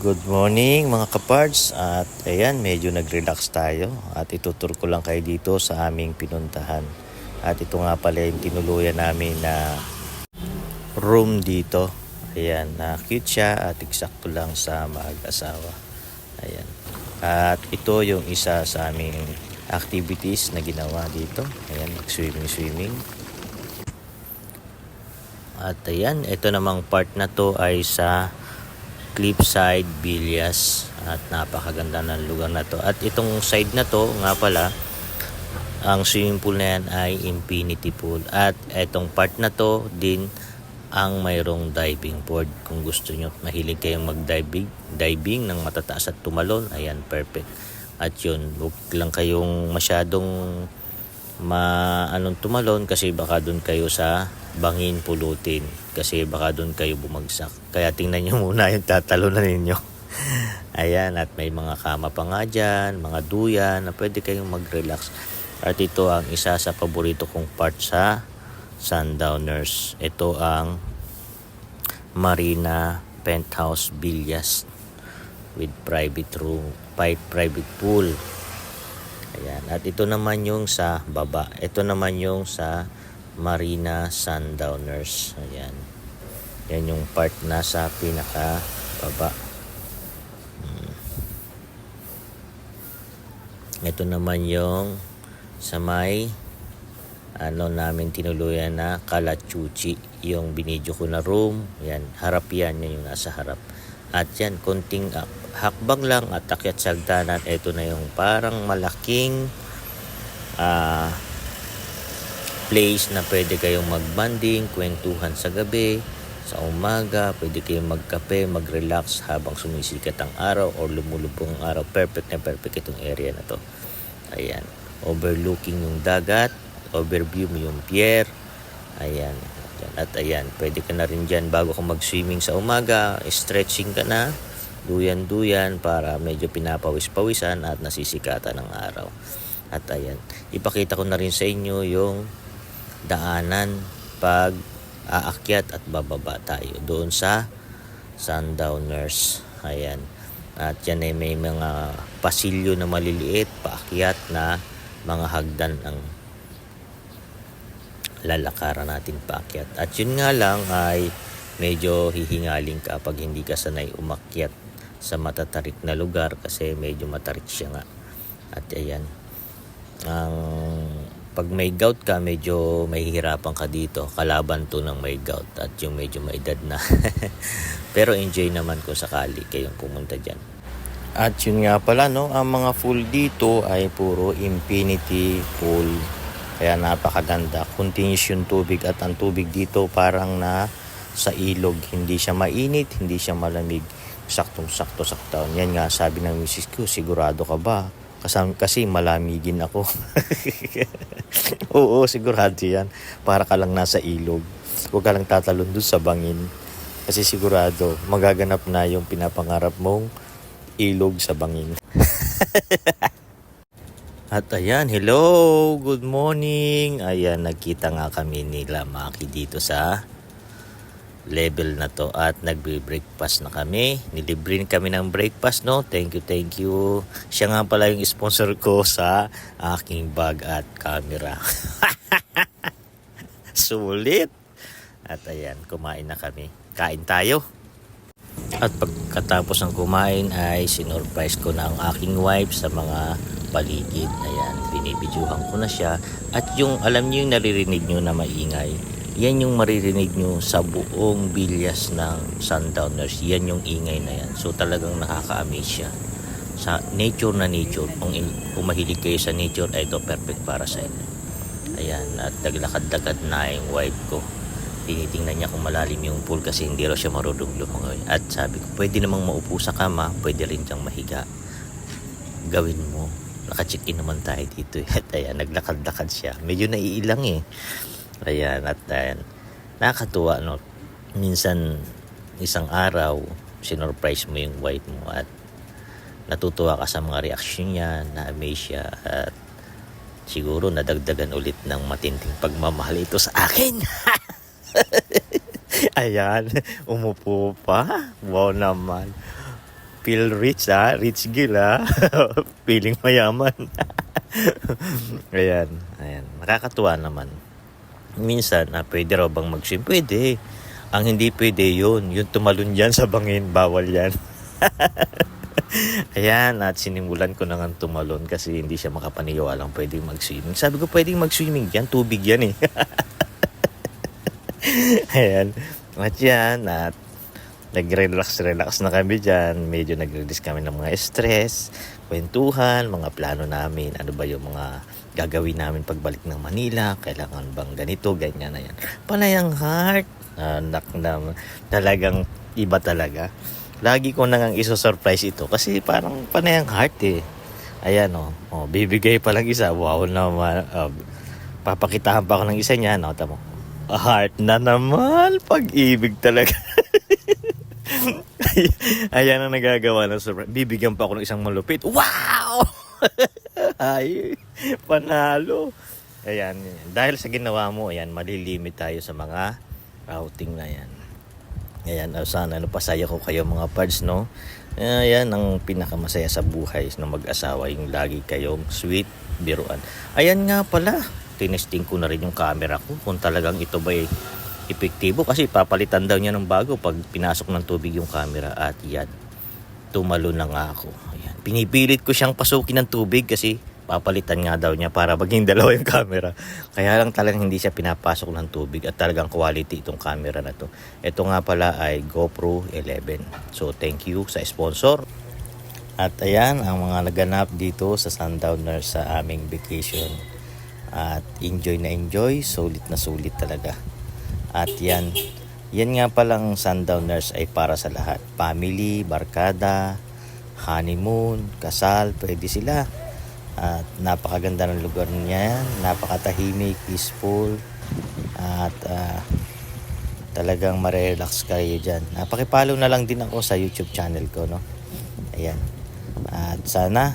Good morning mga kapards, at ayan, medyo nag-relax tayo at itutur ko lang kayo dito sa aming pinuntahan. At ito nga pala yung tinuluyan namin na room dito. Ayan, na cute siya at eksakto lang sa mag-asawa. Ayan. At ito yung isa sa aming activities na ginawa dito. Ayan, mag-swimming. At ayan, ito namang part na to ay sa Cliffside Villas at napakaganda ng lugar na to. At itong side na to nga pala, ang swimming pool na yan ay infinity pool. At itong part na to din ang mayroong diving board. Kung gusto nyo, mahilig kayong diving ng matataas at tumalon, ayan, perfect. At yun, huwag lang kayong masyadong tumalon kasi baka doon kayo sa bangin pulutin, kasi baka doon kayo bumagsak. Kaya tingnan nyo muna yung tatalunan ninyo. Ayan, at may mga kama pa nga dyan, mga duyan na pwede kayong mag-relax. At ito ang isa sa paborito kong part sa Sundowners. Ito ang Marina Penthouse Villas with private room, private pool. Ayan, at ito naman yung sa baba. Ito naman yung sa Marina Sundowners. Ayan. Yan yung part na sa pinaka baba. Ito naman yung sa may namin tinuluyan na Kalachuchi, yung binidyo ko na room. Yan, harap yan yung nasa harap. At yan, konting hakbang lang at akyat sa hagdanan. Ito na yung parang malaking place na pwede kayong magbanding, kwentuhan sa gabi, sa umaga, pwede kayong magkape, mag-relax habang sumisikat ang araw or lumulubong ang araw. Perfect na perfect itong area na to. Ayan, overlooking yung dagat, overview mo yung pier. Ayan, at ayan, pwede ka na rin dyan bago ka mag-swimming sa umaga, stretching ka na, duyan-duyan para medyo pinapawis-pawisan at nasisikatan ng araw. At ayan, ipakita ko na rin sa inyo yung daanan pag aakyat at bababa tayo doon sa Sundowners. Ayan. At yan ay may mga pasilyo na maliliit, paakyat na mga hagdan ang lalakaran natin paakyat. At yun nga lang ay medyo hihingaling ka pag hindi ka sanay umakyat sa matatarik na lugar kasi medyo matarik siya nga. At ayan, pag may gout ka, medyo mahihirapan ka dito. Kalaban to ng may gout at yung medyo may edad na. Pero enjoy naman kung sakali kayong pumunta dyan. At yun nga pala, no, ang mga pool dito ay puro infinity pool. Kaya napakaganda. Continuous yung tubig at ang tubig dito parang na sa ilog. Hindi siya mainit, hindi siya malamig. Saktong-sakto sa taon. Yan nga, sabi ng misis ko, sigurado ka ba? Kasi malamigin ako. Oo, sigurado yan. Para ka lang nasa ilog. Huwag ka lang tatalon dun sa bangin. Kasi sigurado, magaganap na yung pinapangarap mong ilog sa bangin. At ayan, hello, good morning. Ayan, nagkita nga kami nila Maki dito sa level na to at nagbe-breakfast na kami. Nilibre kami ng breakfast, no? Thank you. Siya nga pala yung sponsor ko sa aking bag at camera. Sulit. At ayan, kumain na kami. Kain tayo. At pagkatapos ng kumain ay sinurprise ko na ang aking wife sa mga paligid. Ayan, binibidyohan ko na siya. At yung alam niyo yung naririnig niyo na maingay, yan yung maririnig nyo sa buong Villas ng Sundowners. Yan yung ingay na yan. So talagang nakaka-amaze siya. Sa nature na nature. Kung mahilig kayo sa nature, ay ito perfect para sa inyo. Ayan. At naglakad-lakad na yung wife ko. Tinitingnan niya kung malalim yung pool kasi hindi raw siya marunong lumangoy. At sabi ko, pwede namang maupo sa kama, pwede rin diyang mahiga. Gawin mo. Naka-check-in naman tayo dito. At ayan, naglakad-lakad siya. Medyo naiilang eh. Ayan, at ayan, nakakatuwa, no? Minsan, isang araw, sinurprise mo yung wife mo at natutuwa ka sa mga reaksyon niya, na-amaze siya at siguro nadagdagan ulit ng matinding pagmamahal ito sa akin. Ayan, umupo pa. Wow naman. Feel rich ha, rich girl ha. Feeling mayaman. Ayan, ayan. Nakakatuwa naman. Minsan, pwede raw bang mag-swim? Pwede. Ang hindi pwede yun. Yung tumalon dyan sa bangin, bawal yan. Ayan, at sinimulan ko na nga tumalon kasi hindi siya makapaniwalang pwedeng mag-swimming. Sabi ko, pwedeng mag-swimming dyan. Tubig yan eh. Ayan. At yan, at nag-relax na kami dyan. Medyo nag-release kami ng mga stress, kwentuhan, mga plano namin. Ano ba yung mga gagawin namin pagbalik ng Manila? Kailangan bang ganito, ganyan na yan. Panayang heart. Anak na talagang iba talaga. Lagi ko nang iso-surprise ito kasi parang panayang heart eh. Ayan bibigay pa lang isa. Wow naman. Papakitahan pa ako ng isa niya. Tamo. Heart na naman. Pag-ibig talaga. Ayan ang nagagawa ng surprise. Bibigyan pa ako ng isang malupit. Wow! Ay, panalo. Ayan. Dahil sa ginawa mo, ayan, malilimit tayo sa mga outing na yan. Ayan, sana pasaya ko kayo mga pards, no? Ayan ang pinakamasaya sa buhay ng mag-asawa, yung lagi kayong sweet, biruan. Ayan nga pala, tinesting ko na rin yung camera ko kung talagang ito ba epektibo kasi papalitan daw niya ng bago pag pinasok ng tubig yung camera at yan, tumalo na nga ako. Ayan. Pinipilit ko siyang pasukin ng tubig kasi papalitan nga daw niya para maging dalawa yung camera. Kaya lang talagang hindi siya pinapasok ng tubig at talagang quality itong camera na to. Ito nga pala ay GoPro 11. So thank you sa sponsor. At ayan ang mga naganap dito sa Sundowners sa aming vacation. At enjoy na enjoy, sulit na sulit talaga. At yan nga palang Sundowners ay para sa lahat. Family, barkada, honeymoon, kasal, pwede sila. At napakaganda ng lugar niya, napakatahimik, peaceful, at talagang marelax kayo dyan. Napakipollow na lang din ako sa YouTube channel ko, no? Ayan. At sana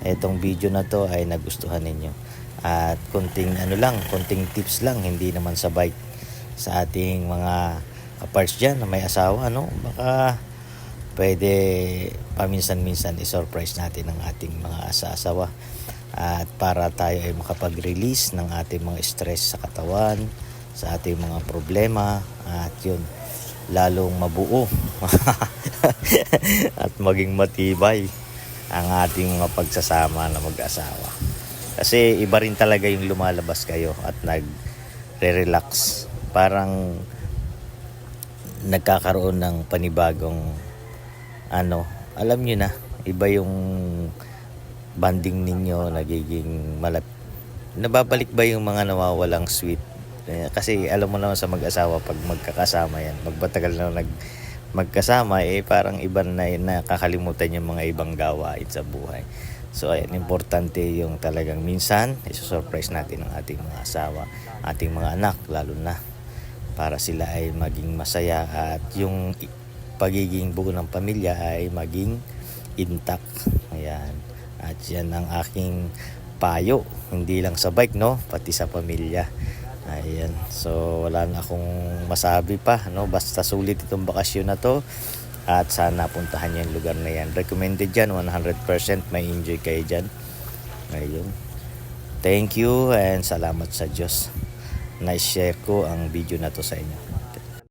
itong video na to ay nagustuhan ninyo. At konting tips lang, hindi naman sabay sa ating mga kaparts dyan na may asawa, no? Baka pwede paminsan-minsan i-surprise natin ang ating mga asawa at para tayo ay makapag-release ng ating mga stress sa katawan, sa ating mga problema at yun, lalong mabuo at maging matibay ang ating mga pagsasama na mag-asawa. Kasi iba rin talaga yung lumalabas kayo at nagre-relax. Parang nagkakaroon ng panibagong alam nyo na, iba yung banding ninyo, nagiging nababalik ba yung mga nawawalang sweet? Kasi alam mo naman sa mag-asawa, pag magkakasama yan, magbatagal na magkasama, parang iba na nakakalimutan yung mga ibang gawain sa buhay. So ayan, importante yung talagang minsan, isusurprise natin ang ating mga asawa, ating mga anak, lalo na para sila ay maging masaya at yung pagiging buo ng pamilya ay maging intact. Ayan. At yan ang aking payo. Hindi lang sa bike, no? Pati sa pamilya. Ayan. So, wala na akong masabi pa, no? Basta sulit itong bakasyon na to. At sana puntahan niyo yung lugar na yan. Recommended yan. 100% may enjoy kayo dyan. Ayun. Thank you and salamat sa Diyos na share ko ang video na to sa inyo.